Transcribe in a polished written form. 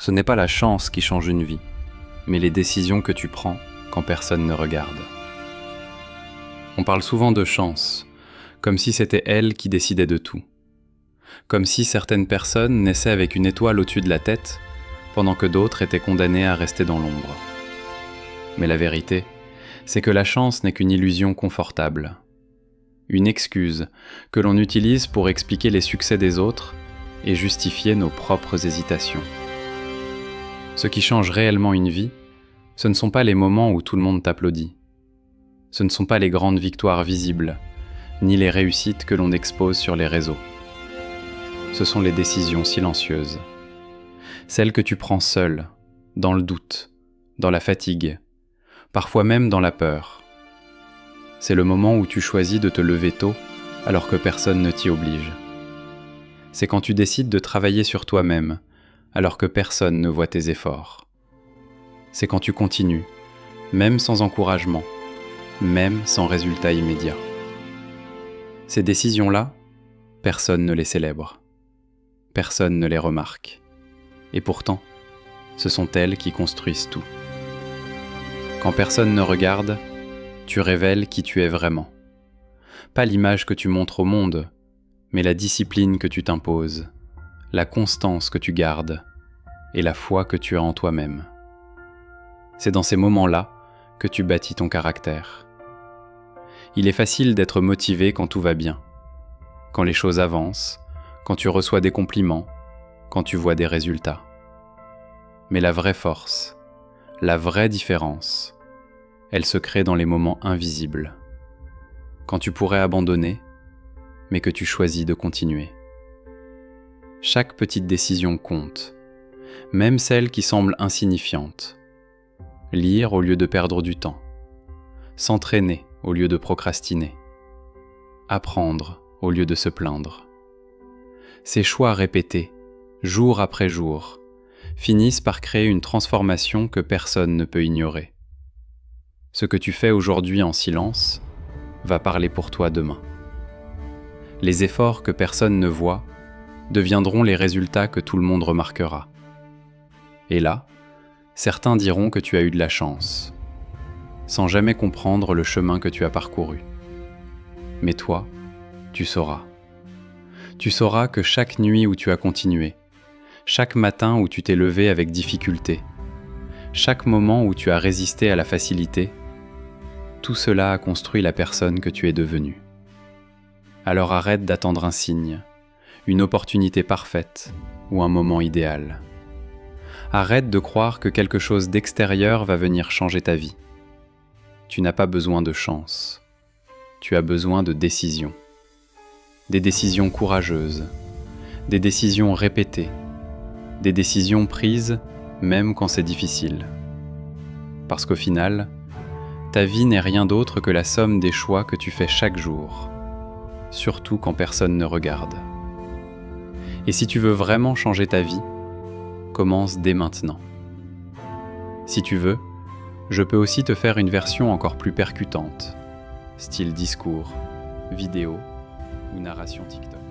Ce n'est pas la chance qui change une vie, mais les décisions que tu prends quand personne ne regarde. On parle souvent de chance, comme si c'était elle qui décidait de tout. Comme si certaines personnes naissaient avec une étoile au-dessus de la tête, pendant que d'autres étaient condamnées à rester dans l'ombre. Mais la vérité, c'est que la chance n'est qu'une illusion confortable. Une excuse que l'on utilise pour expliquer les succès des autres et justifier nos propres hésitations. Ce qui change réellement une vie, ce ne sont pas les moments où tout le monde t'applaudit. Ce ne sont pas les grandes victoires visibles, ni les réussites que l'on expose sur les réseaux. Ce sont les décisions silencieuses. Celles que tu prends seule, dans le doute, dans la fatigue, parfois même dans la peur. C'est le moment où tu choisis de te lever tôt alors que personne ne t'y oblige. C'est quand tu décides de travailler sur toi-même alors que personne ne voit tes efforts. C'est quand tu continues, même sans encouragement, même sans résultat immédiat. Ces décisions-là, personne ne les célèbre. Personne ne les remarque. Et pourtant, ce sont elles qui construisent tout. Quand personne ne regarde, tu révèles qui tu es vraiment. Pas l'image que tu montres au monde, mais la discipline que tu t'imposes, la constance que tu gardes et la foi que tu as en toi-même. C'est dans ces moments-là que tu bâtis ton caractère. Il est facile d'être motivé quand tout va bien, quand les choses avancent, quand tu reçois des compliments, quand tu vois des résultats. Mais la vraie force, la vraie différence, elle se crée dans les moments invisibles. Quand tu pourrais abandonner, mais que tu choisis de continuer. Chaque petite décision compte, même celle qui semble insignifiante. Lire au lieu de perdre du temps. S'entraîner au lieu de procrastiner. Apprendre au lieu de se plaindre. Ces choix répétés, jour après jour, finissent par créer une transformation que personne ne peut ignorer. Ce que tu fais aujourd'hui en silence va parler pour toi demain. Les efforts que personne ne voit deviendront les résultats que tout le monde remarquera. Et là, certains diront que tu as eu de la chance, sans jamais comprendre le chemin que tu as parcouru. Mais toi, tu sauras. Tu sauras que chaque nuit où tu as continué, chaque matin où tu t'es levé avec difficulté, chaque moment où tu as résisté à la facilité, tout cela a construit la personne que tu es devenue. Alors arrête d'attendre un signe, une opportunité parfaite ou un moment idéal. Arrête de croire que quelque chose d'extérieur va venir changer ta vie. Tu n'as pas besoin de chance. Tu as besoin de décisions. Des décisions courageuses, des décisions répétées, des décisions prises même quand c'est difficile. Parce qu'au final, ta vie n'est rien d'autre que la somme des choix que tu fais chaque jour, surtout quand personne ne regarde. Et si tu veux vraiment changer ta vie, commence dès maintenant. Si tu veux, je peux aussi te faire une version encore plus percutante, style discours, vidéo ou narration TikTok.